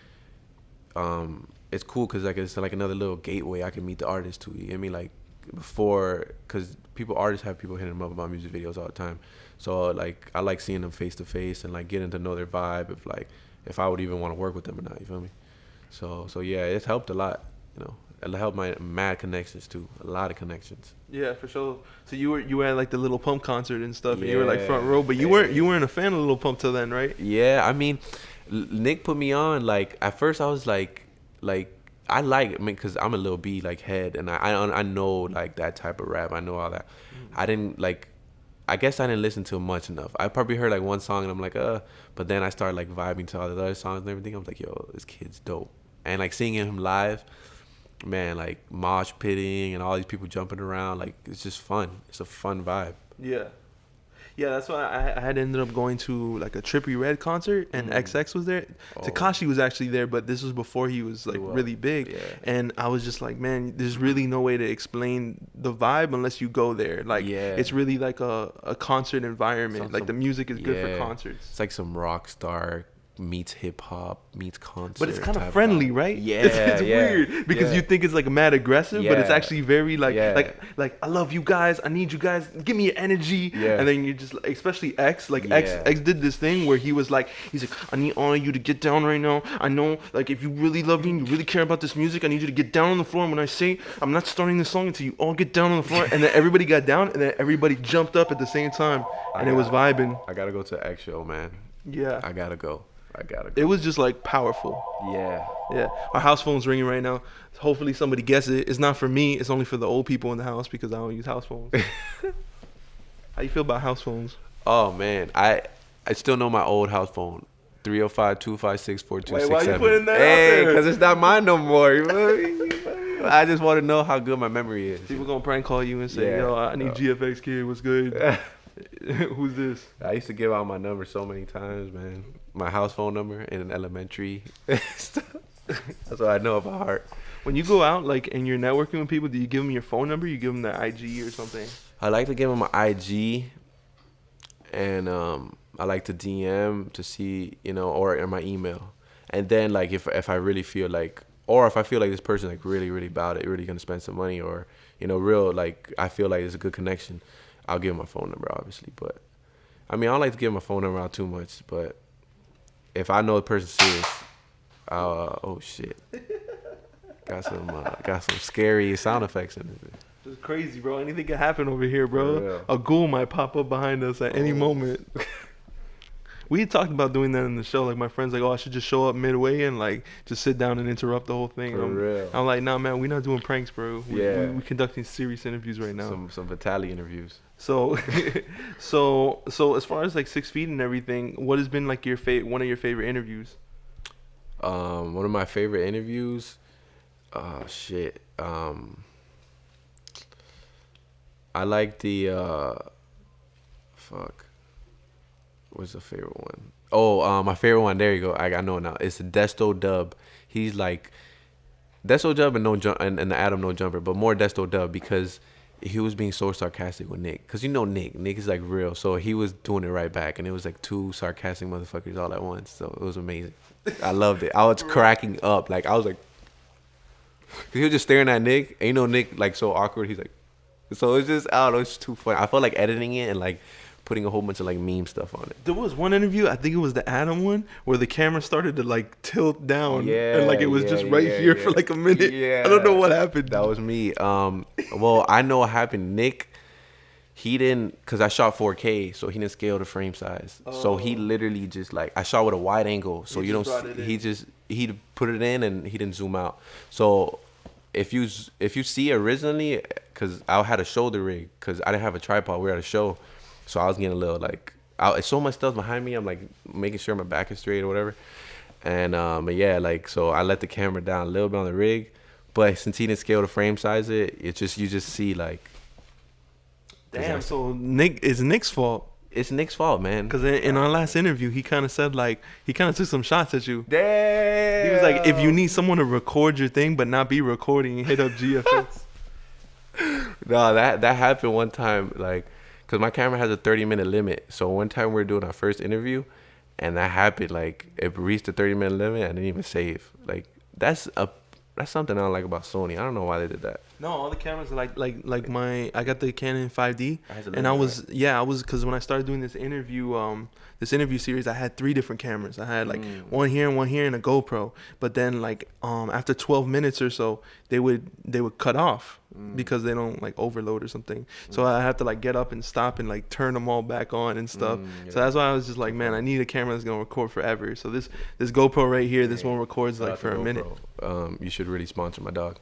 it's cool because like it's like another little gateway I can meet the artist too. You get me? Like before, because artists have people hitting them up about music videos all the time. So like I like seeing them face to face and like getting to know their vibe, if I would even want to work with them or not. You feel me? So yeah, it's helped a lot. You know, it helped my mad connections too. A lot of connections. Yeah, for sure. So you were at like the Lil Pump concert and stuff, and you were like front row, but you weren't a fan of Lil Pump till then, right? Yeah, I mean, Nick put me on. Like at first I was like I like it, I mean, cause I'm a Lil B like head, and I know like that type of rap. I know all that. I didn't like. I guess I didn't listen to much enough. I probably heard like one song and I'm like, but then I started like vibing to all the other songs and everything. I was like, yo, this kid's dope. And like seeing him live, man, like mosh pitting and all these people jumping around, like it's just fun. It's a fun vibe. Yeah. Yeah, that's why I had ended up going to like a Trippie Redd concert, and XX was there. Tekashi was actually there, but this was before he was like really big. Yeah. And I was just like, man, there's really no way to explain the vibe unless you go there. Like, it's really like a concert environment. Like the music is good for concerts. It's like some rock star meets hip hop meets concert. But it's kind of friendly, right? Yeah, it's weird because you think it's like mad aggressive, but it's actually very like I love you guys. I need you guys. Give me your energy. Yeah. And then you just especially X X did this thing where he's like I need all of you to get down right now. I know like if you really love me, and you really care about this music, I need you to get down on the floor. And when I say I'm not starting the song until you all get down on the floor, and then everybody got down, and then everybody jumped up at the same time, and it was vibing. I gotta go to X show, man. Yeah. I gotta go. It was just like powerful. Yeah. Our house phone's ringing right now. Hopefully somebody gets it. It's not for me. It's only for the old people in the house because I don't use house phones. How you feel about house phones? Oh man, I still know my old house phone. 305-256-4267. Wait, why you putting that out there? Because it's not mine no more. I just want to know how good my memory is. People gonna prank call you and say, "Yo, I need GFX Kid. What's good?" Who's this? I used to give out my number so many times, man. My house phone number in elementary. That's what I know about heart. When you go out, like, and you're networking with people, do you give them your phone number? You give them their IG or something? I like to give them my IG, and I like to DM to see, or my email. And then, like, if I really feel like, or if I feel like this person, like, really, really about it, really gonna spend some money, or, real, like, I feel like it's a good connection, I'll give them my phone number, obviously. But, I mean, I don't like to give my phone number out too much, but if I know the person's serious, oh, shit. Got some scary sound effects in it. It's crazy, bro. Anything can happen over here, bro. A ghoul might pop up behind us at any moment. We had talked about doing that in the show. Like, my friend's like, oh, I should just show up midway and, like, just sit down and interrupt the whole thing. For real. I'm like, nah, man, we're not doing pranks, bro. We're conducting serious interviews right now. Some Vitaly interviews. So, so as far as, like, 6 feet and everything, what has been, like, one of your favorite interviews? One of my favorite interviews? Shit. I like the, what's the favorite one? Oh, my favorite one. There you go. I know now. It's Desto Dub. He's like Desto Dub and the Adam No Jumper, but more Desto Dub because he was being so sarcastic with Nick. Cause Nick is like real. So he was doing it right back, and it was like two sarcastic motherfuckers all at once. So it was amazing. I loved it. I was cracking up. Like I was like, cause he was just staring at Nick, and Nick like so awkward. He's like, so it's just I don't know. It's too funny. I felt like editing it and like putting a whole bunch of like meme stuff on it. There was one interview, I think it was the Adam one, where the camera started to like tilt down, and like it was just right here for like a minute. Yeah, I don't know what happened. That was me. Well, I know what happened. Nick, he didn't, cause I shot 4K, so he didn't scale the frame size. Oh. So he literally just like I shot with a wide angle, so you don't. He put it in and he didn't zoom out. So if you see originally, cause I had a shoulder rig, cause I didn't have a tripod. We were at a show. So I was getting a little like, so much stuff behind me. I'm like making sure my back is straight or whatever. And but yeah, like so I let the camera down a little bit on the rig, but since he didn't scale the frame size, you just see like. Damn. So it's Nick's fault. It's Nick's fault, man. Because in our last interview, he kind of said like he kind of took some shots at you. Damn. He was like, if you need someone to record your thing but not be recording, hit up GFX. No, that happened one time, like. Because my camera has a 30-minute limit. So one time we were doing our first interview, and that happened. Like, it reached the 30-minute limit, I didn't even save. Like, that's something I don't like about Sony. I don't know why they did that. No, all the cameras are like my, I got the Canon 5D. And I was, because when I started doing this interview series, I had 3 different cameras. I had like one here, and a GoPro. But then like after 12 minutes or so, they would cut off because they don't like overload or something. So I have to like get up and stop and like turn them all back on and stuff. So that's why I was just like, man, I need a camera that's gonna record forever. So this GoPro right here, this one records like for a minute. You should really sponsor my dog.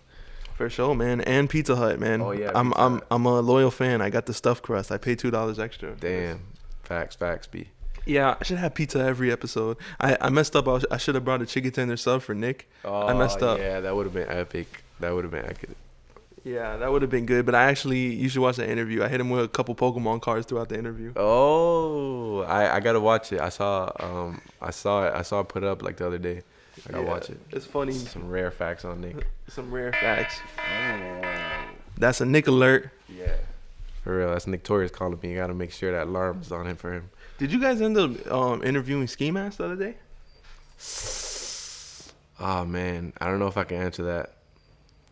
For sure, man. And Pizza Hut, man. Oh yeah. I'm a loyal fan. I got the stuffed crust. I paid $2 extra. Damn. Facts, B. Yeah, I should have pizza every episode. I messed up. I should have brought a chicken tender sub for Nick. Oh, I messed up. Yeah, that would have been epic. Yeah, that would have been good. But you should watch that interview. I hit him with a couple Pokemon cards throughout the interview. Oh, I gotta watch it. I saw it put up like the other day. I gotta watch it. It's funny. Some rare facts on Nick. Some rare facts. Oh. That's a Nick alert. Yeah. For real, that's Nick Torres calling me. You gotta make sure that alarm is on him for him. Did you guys end up interviewing Ski Mask the other day? Oh man, I don't know if I can answer that.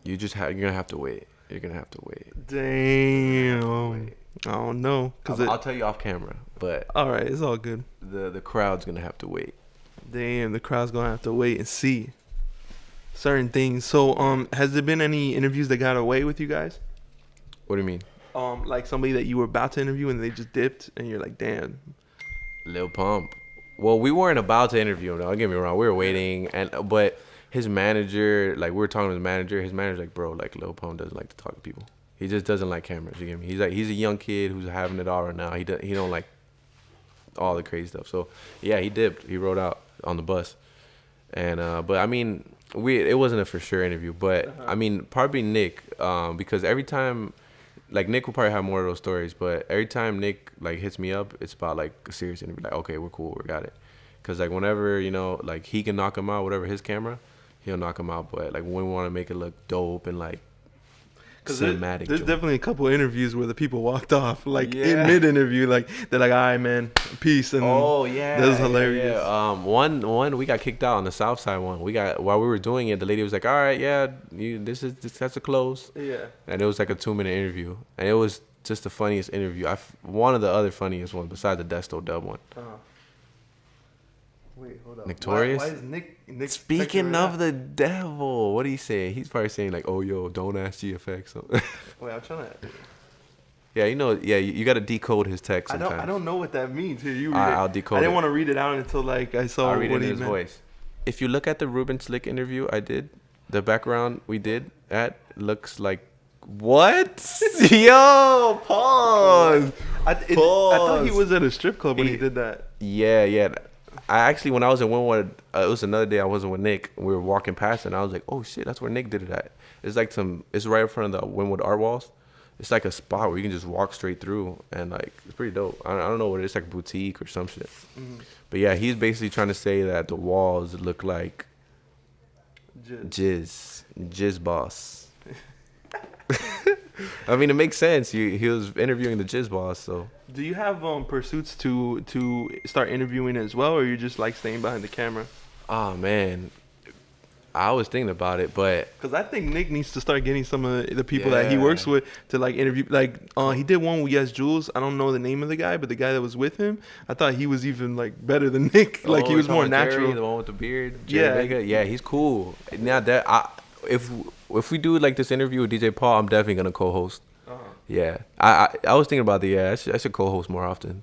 You're gonna have to wait. You're gonna have to wait. Damn. I don't know. I'll tell you off camera, but all right, it's all good. The crowd's gonna have to wait. Damn, the crowd's gonna have to wait and see certain things. So, has there been any interviews that got away with you guys? What do you mean? Like somebody that you were about to interview and they just dipped, and you're like, damn. Lil Pump. Well, we weren't about to interview him. Don't get me wrong. We were waiting, but his manager, like we were talking to his manager. His manager's like, bro, like Lil Pump doesn't like to talk to people. He just doesn't like cameras. You get me? He's a young kid who's having it all right now. He don't like all the crazy stuff. So yeah, he dipped. He rode out on the bus, and but I mean, it wasn't a for sure interview. But I mean, probably Nick, because every time, like Nick will probably have more of those stories. But every time Nick like hits me up, it's about like a serious interview. Like, okay, we're cool, we got it. Cause like whenever like he can knock him out, whatever his camera, he'll knock him out. But like when we want to make it look dope and like cinematic. There's definitely a couple of interviews where the people walked off like in mid interview, like they're like, all right, man, peace. And that was hilarious. Yeah. One we got kicked out on the south side. While we were doing it, the lady was like, all right, yeah, that's a close. Yeah. And it was like a 2-minute interview, and it was just the funniest interview. One of the other funniest ones besides the Desto Dub one. Wait, hold up. Notorious? Why is Nick Speaking of the devil, what do you say? He's probably saying like, oh, yo, don't ask GFX. Wait, I'm trying to... Yeah, you got to decode his text sometimes. I don't know what that means. Here, you read I'll decode it. I didn't want to read it out until like I saw what he meant. his voice. If you look at the Ruben Slick interview I did, the background we did looks like... What? Yo, pause. I thought he was at a strip club when he did that. Yeah. I actually, when I was in Wynwood, it was another day I wasn't with Nick. We were walking past and I was like, oh shit, that's where Nick did it at. It's like it's right in front of the Wynwood art walls. It's like a spot where you can just walk straight through and like, it's pretty dope. I don't know what it is, like a boutique or some shit. Mm-hmm. But yeah, he's basically trying to say that the walls look like Jizz boss. I mean, it makes sense. He was interviewing the Jizz boss, so. Do you have pursuits to start interviewing as well, or you just like staying behind the camera? Oh man, I was thinking about it, but because I think Nick needs to start getting some of the people that he works with to like interview. Like he did one with Yes Jules. I don't know the name of the guy, but the guy that was with him, I thought he was even like better than Nick. Like he was more natural. Jerry, the one with the beard. Jerry Vega? Yeah, he's cool. Now that if we do like this interview with DJ Paul, I'm definitely gonna co-host. Yeah, I was thinking about I should co-host more often.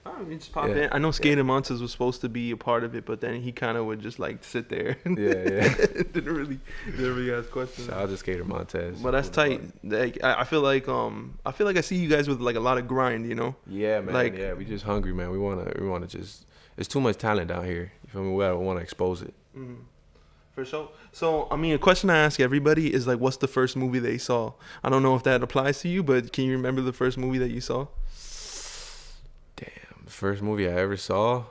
I mean, just pop in. I know Skater Montes was supposed to be a part of it, but then he kind of would just like sit there. didn't really ask questions. Shout out to Skater Montes. But that's tight. Like I feel like I see you guys with like a lot of grind, you know. Yeah, man. Like, yeah, we just hungry, man. We wanna just. There's too much talent down here. You feel me? We want to expose it. Mm-hmm. For sure. So, I mean, a question I ask everybody is like, what's the first movie they saw? I don't know if that applies to you, but can you remember the first movie that you saw? Damn, the first movie I ever saw,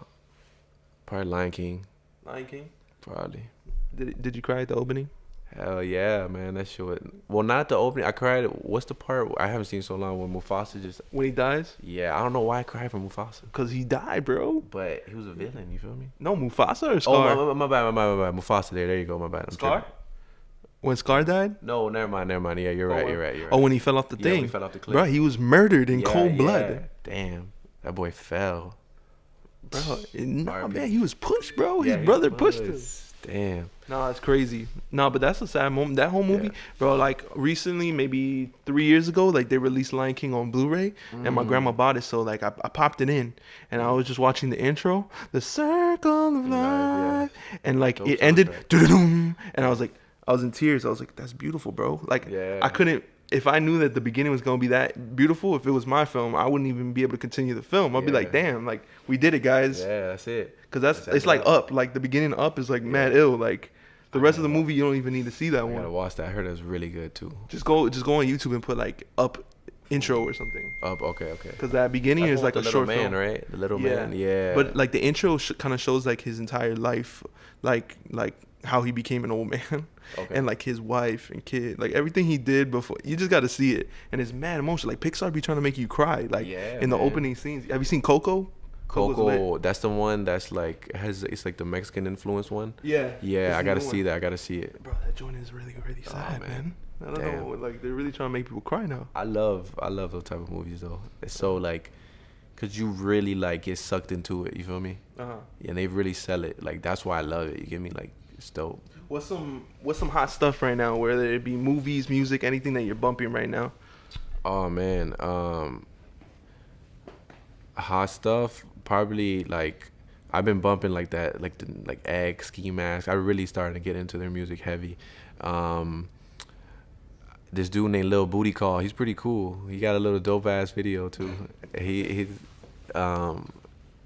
probably Lion King. Lion King? Probably. Did you cry at the opening? Hell yeah, man. That shit was... Well, not the opening. I cried... What's the part I haven't seen so long when Mufasa just... When he dies? Yeah, I don't know why I cried for Mufasa. Because he died, bro. But he was a villain, you feel me? No, Mufasa or Scar? Oh, my bad. Mufasa there you go, my bad. Scar? When Scar died? No, never mind. Yeah, you're right. Oh, when he fell off the thing? Yeah, he fell off the cliff. Bro, he was murdered in cold blood. Damn. That boy fell. Bro, man, he was pushed, bro. His brother pushed him. Damn. No, it's crazy. No, but that's a sad moment. That whole movie, bro, like recently, maybe 3 years ago, like they released Lion King on Blu-ray and my grandma bought it. So like I popped it in and I was just watching the intro, the circle of life. And like it ended, and I was in tears. I was like, that's beautiful, bro. Like I couldn't, if I knew that the beginning was going to be that beautiful, if it was my film, I wouldn't even be able to continue the film. I'd be like, damn, like we did it, guys. Yeah, that's it. Because it's like Up. Like the beginning of Up is like mad ill. Like the rest of the movie, you don't even need to see that one. I gotta watch that. I heard it was really good too. Just go on YouTube and put like Up intro or something. Up, okay. Because that beginning is like a short man, film. right? The little man, yeah. But like the intro kind of shows like his entire life, like how he became an old man, and like his wife and kid, like everything he did before. You just got to see it, and it's mad emotional. Like Pixar be trying to make you cry, like in the opening scenes. Have you seen Coco? Coco, that's the one that's like it's like the Mexican influence one. Yeah, I gotta see that. I gotta see it. Bro, that joint is really sad, man. I don't know, like they're really trying to make people cry now. I love those type of movies though. It's so like, cause you really like get sucked into it. You feel me? And they really sell it. Like that's why I love it. You get me? Like it's dope. What's some hot stuff right now? Whether it be movies, music, anything that you're bumping right now? Oh man, hot stuff. Probably like I've been bumping like that, like the Egg, Ski Mask. I really started to get into their music heavy. This dude named Lil Booty Call, he's pretty cool. He got a little dope ass video too.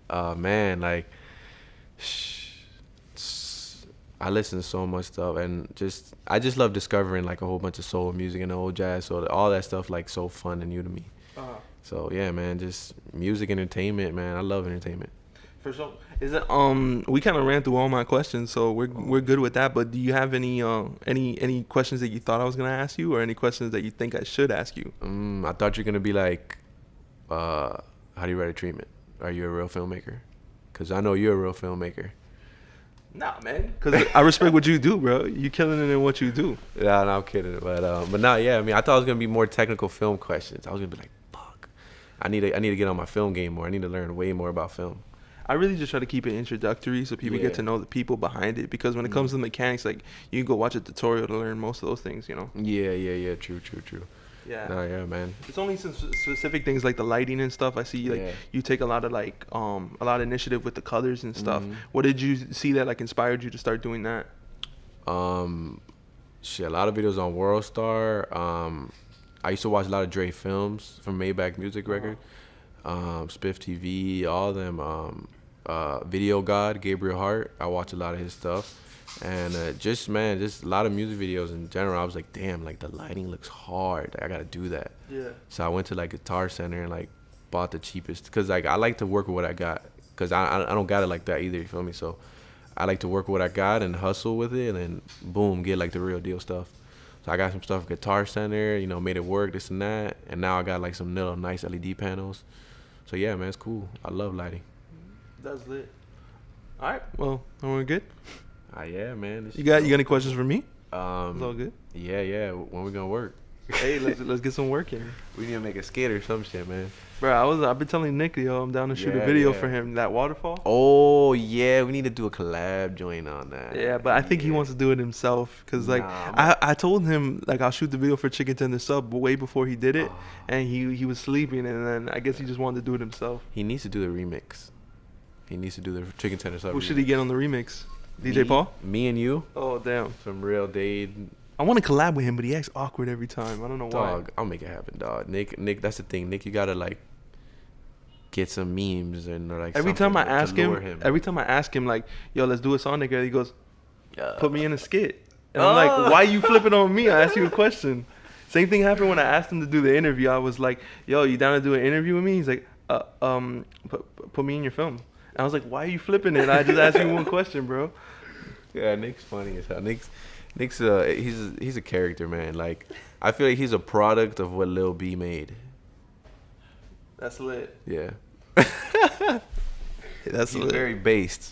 Man, like I listen to so much stuff, and I just love discovering like a whole bunch of soul music and old jazz. So all that stuff like so fun and new to me. So yeah, man, just music, entertainment, man. I love entertainment. For sure. Is it we kind of ran through all my questions, so we're good with that. But do you have any questions that you thought I was gonna ask you, or any questions that you think I should ask you? I thought you're gonna be like, how do you write a treatment? Are you a real filmmaker? Cause I know you're a real filmmaker. Nah, man. Cause I respect what you do, bro. You killing it in what you do. Yeah, no, I'm kidding. But nah, yeah. I mean, I thought it was gonna be more technical film questions. I was gonna be like, fuck. I need to get on my film game more. I need to learn way more about film. I really just try to keep it introductory so people get to know the people behind it. Because when it comes to the mechanics, like you can go watch a tutorial to learn most of those things, you know. Yeah. True. Yeah. No, yeah, man. It's only some specific things like the lighting and stuff. I see like you take a lot of initiative with the colors and stuff. What did you see that like inspired you to start doing that? A lot of videos on WorldStar. I used to watch a lot of Dre films from Maybach Music Record, Spiff TV, all of them. Video God, Gabriel Hart. I watch a lot of his stuff. And just a lot of music videos in general. I was like, damn, like the lighting looks hard. I gotta do that. Yeah. So I went to like Guitar Center and like bought the cheapest, cause like I like to work with what I got, cause I don't got it like that either. You feel me? So I like to work with what I got and hustle with it, and then boom, get like the real deal stuff. So I got some stuff at Guitar Center, you know, made it work, this and that, and now I got like some little nice LED panels. So yeah, man, it's cool. I love lighting. That's lit. All right, well, we're good. Yeah, man. You got any questions for me? It's all good. Yeah. When we gonna work? Hey, let's get some work in. We need to make a skit or some shit, man. Bro, I've been telling Nick, yo, I'm down to shoot a video for him. That waterfall. Oh yeah, we need to do a collab joint on that. Yeah, but I think he wants to do it himself, cause like I told him like I'll shoot the video for Chicken Tender Sub way before he did it, and he was sleeping, and then I guess he just wanted to do it himself. He needs to do the remix. He needs to do the Chicken Tender Sub. Who should he get on the remix? DJ Paul? Me and you. Oh, damn. Some real Dade. I want to collab with him, but he acts awkward every time. I don't know why. Dog, I'll make it happen, dog. Nick, that's the thing. Nick, you got to, like, get some memes and, like, every time I ask him, like, yo, let's do a song together, he goes, put me in a skit. And I'm like, why you flipping on me? I asked you a question. Same thing happened when I asked him to do the interview. I was like, yo, you down to do an interview with me? He's like, put me in your film. I was like, why are you flipping it? I just asked you one question, bro. Yeah, Nick's funny as hell. Nick's he's a character, man. Like, I feel like he's a product of what Lil B made. That's lit. Yeah. He's lit. Very based.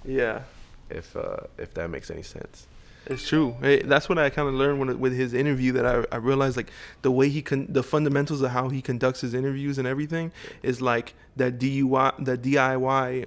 Yeah. If that makes any sense. It's true. Hey, that's what I kind of learned with his interview, that I realized like the way the fundamentals of how he conducts his interviews and everything is like that DIY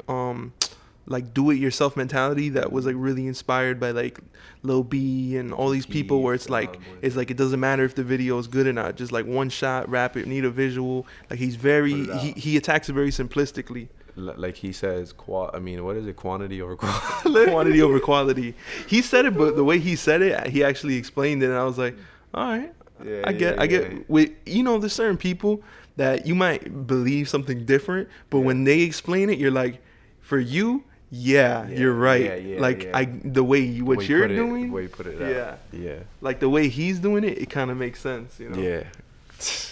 like do it yourself mentality that was like really inspired by like Lil B and all these people, where it's like it doesn't matter if the video is good or not, just like one shot, wrap it, need a visual. Like he's he attacks it very simplistically. Like he says, what is it? Quantity over quality. Quantity over quality. He said it, but the way he said it, he actually explained it, and I was like, all right, I get. There's certain people that you might believe something different, but when they explain it, you're like, for you, you're right. The way you're doing, the way you put it out. Yeah. Like the way he's doing it, it kind of makes sense, you know. Yeah,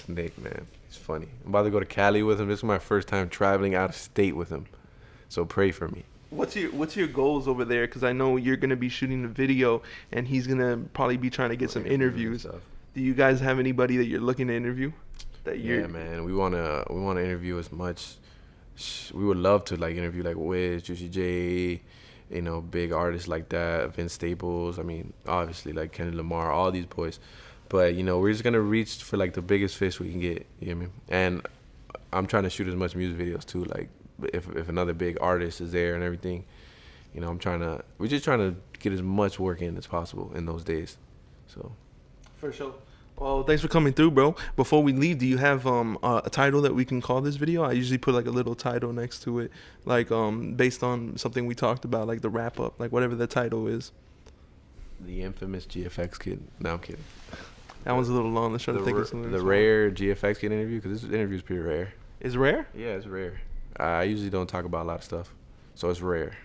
Nick, man. Funny. I'm about to go to Cali with him. This is my first time traveling out of state with him, so pray for me. What's your goals over there? Because I know you're gonna be shooting a video, and he's gonna probably be trying to get some interviews. Do you guys have anybody that you're looking to interview? Man, we wanna interview as much we would love to like interview like Wiz, Juicy J, you know, big artists like that, Vince Staples. I mean, obviously like Kendrick Lamar, all these boys. But you know, we're just gonna reach for like the biggest fish we can get. You know what I mean? And I'm trying to shoot as much music videos too. Like if another big artist is there and everything, you know, we're just trying to get as much work in as possible in those days. So. For sure. Well, thanks for coming through, bro. Before we leave, do you have a title that we can call this video? I usually put like a little title next to it, like based on something we talked about, like the wrap up, like whatever the title is. The infamous GFX Kid. No, I'm kidding. That one's a little long. Let's try to think of something. The rare GFX Kid interview, because this interview is pretty rare. It's rare? Yeah, it's rare. I usually don't talk about a lot of stuff, so it's rare.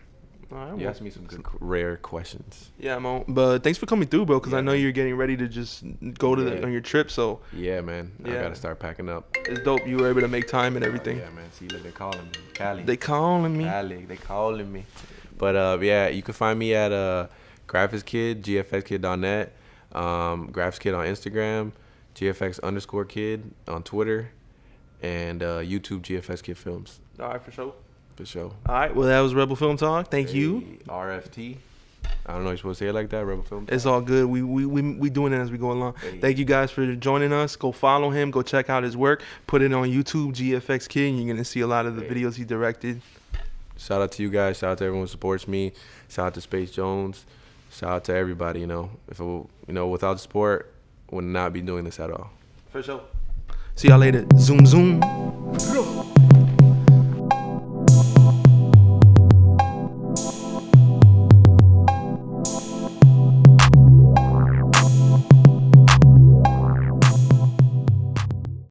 All right, you asked me some good, rare questions. Yeah, Mo. But thanks for coming through, bro, because I know you're getting ready to just go to on your trip. So yeah, man. I gotta start packing up. It's dope. You were able to make time and everything. Yeah, man. See, look, they calling me. Cali. They calling me. Cali. They calling me. But yeah, you can find me at GFX Kid, GFXKid.net, GFX Kid on Instagram, GFX_Kid on Twitter, and YouTube GFX Kid Films. All right, for sure. For sure. All right. Well, that was Rebel Film Talk. Thank you. RFT. I don't know you're supposed to say it like that, Rebel Film Talk. It's all good. We doing it as we go along. Hey. Thank you guys for joining us. Go follow him. Go check out his work. Put it on YouTube, GFX Kid. You're gonna see a lot of the videos he directed. Shout out to you guys. Shout out to everyone who supports me. Shout out to Space Jones. Shout out to everybody. You know, without the support, would not be doing this at all. For sure. See y'all later. Zoom zoom.